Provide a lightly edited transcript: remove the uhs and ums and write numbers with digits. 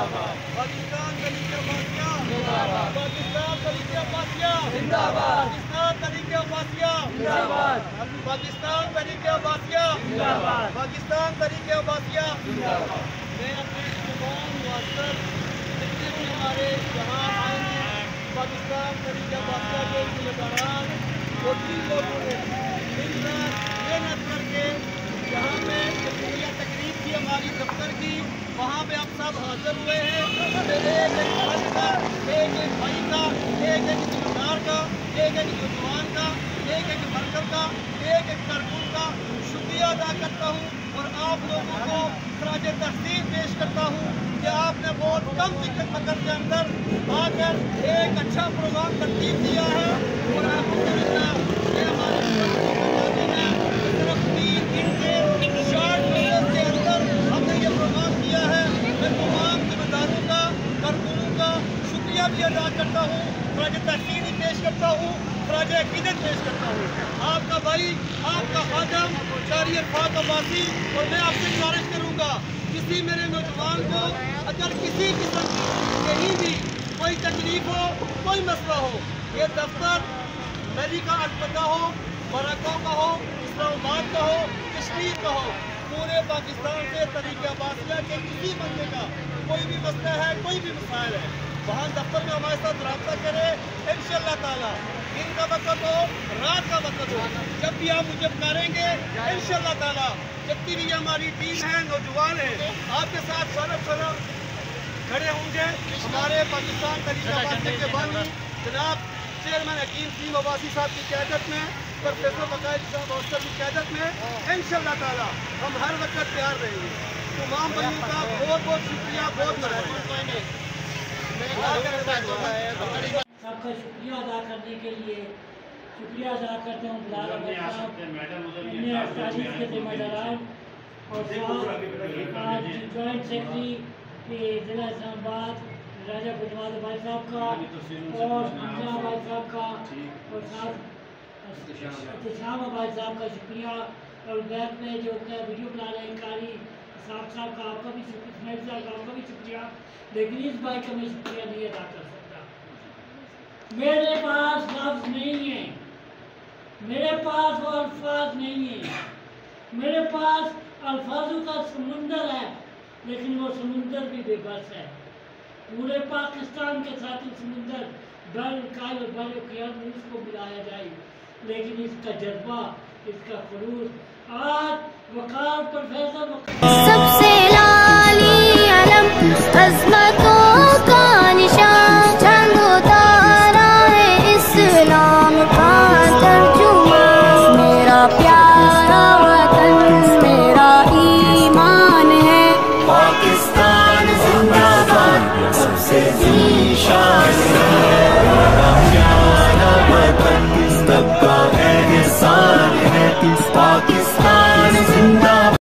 پاکستان تحریک عباسیہ زندہ باد، پاکستان تحریک عباسیہ زندہ باد، پاکستان تحریک عباسیہ زندہ باد، پاکستان تحریک عباسیہ زندہ باد، پاکستان تحریک عباسیہ زندہ باد۔ میں اپنے تمام معزز جتنے بھی ہمارے یہاں آئے ہیں پاکستان تحریک عباسیہ کے ذمہ داران اور جن لوگوں نے دن رات محنت کر کے یہاں پہ تقریب کی ہماری دفتر کی، وہاں پہ آپ سب حاضر ہوئے ہیں۔ ایک ایک فرد کا، ایک ایک بھائی کا، ایک ایک ذمہ دار کا، ایک ایک نوجوان کا، ایک ایک ورکر کا، ایک ایک کارکن کا شکریہ ادا کرتا ہوں اور آپ لوگوں کو خراج تحسین پیش کرتا ہوں کہ آپ نے بہت کم وقت کے اندر آ کر ایک اچھا پروگرام ترتیب دیا ہے اور الحمدللہ یہ ہمارے صرف 3 دن کے شارٹ نوٹس کے اندر ہم نے یہ پروگرام کیا ہے۔ میں تمام ذمہ داروں کا، کارکنوں کا شکریہ بھی ادا کرتا ہوں، خراج تحسین پیش کرتا ہوں، خراج عقیدت پیش کرتا ہوں۔ آپ کا بھائی، آپ کا خادم شہری عرفات عباسی، اور میں آپ سے گزارش کروں گا کسی میرے نوجوان کو اگر کسی قسم کی کہیں بھی کوئی تکلیف ہو، کوئی مسئلہ ہو، یہ دفتر میری کا الپتہ ہو، مراکو کا ہو، اسلام آباد کا ہو، کشمیر کا ہو، پورے پاکستان سے تحریک عباسیہ کے کسی بندے کا کوئی بھی مسئلہ ہے، کوئی بھی مسائل ہے، وہاں دفتر میں ہمارے ساتھ رابطہ کرے انشاءاللہ تعالیٰ۔ دن کا وقت ہو، رات کا وقت ہو، جب بھی آپ مجھے پکاریں گے انشاءاللہ تعالیٰ، جتنی بھی ہماری ٹیم ہے، نوجوان ہیں، آپ کے ساتھ شرف کھڑے ہوں گے۔ ہمارے پاکستان تحریک عباسیہ کے بانی جناب چیئرمین حکیم سیم عباسی صاحب کی قیادت میں، پروفیسر بقائے صاحب اوسطی کی قیادت میں انشاءاللہ تعالیٰ ہم ہر وقت تیار رہیں گے۔ تمام بھائیوں کا بہت بہت شکریہ، بہت مہربانی۔ سب کا شکریہ ادا کرنے کے لیے شکریہ ادا کرتے ہوں بلال احمد صاحب، انہیں 48 کے ذمہ داران اور ساتھ آج جوائنٹ سیکرٹری ضلع اسلام آباد راجہ گجوال بھائی صاحب کا اور حمزہ بھائی صاحب کا اور ساتھ احتشام بھائی صاحب کا شکریہ، اور بیک میں جو ویڈیو بنا رہے ہیں قاری صاحب کا آپ کا بھی شکریہ، اسماعیل صاحب کا آپ کا بھی شکریہ، لیکن اس بھائی کا میں شکریہ نہیں ادا کر سکتا۔ میرے پاس لفظ نہیں ہے، میرے پاس وہ الفاظ نہیں ہیں، میرے پاس الفاظوں کا سمندر ہے لیکن وہ سمندر بھی بے بس ہے۔ پورے پاکستان کے ساتھ سمندر بر الکال اور بر اقیانوس کو ملایا جائے، لیکن اس کا جذبہ، اس کا خلوص آج وقار پروفیسر سب سے لالی علم عظمتوں کا نشان، چند اتارا ہے اسلام کا ترجمان، میرا پیارا وطن میرا ایمان ہے، پاکستان زندہ باد سب سے ذیشان ہے، میرا پیارا وطن سب کا احسان ہے۔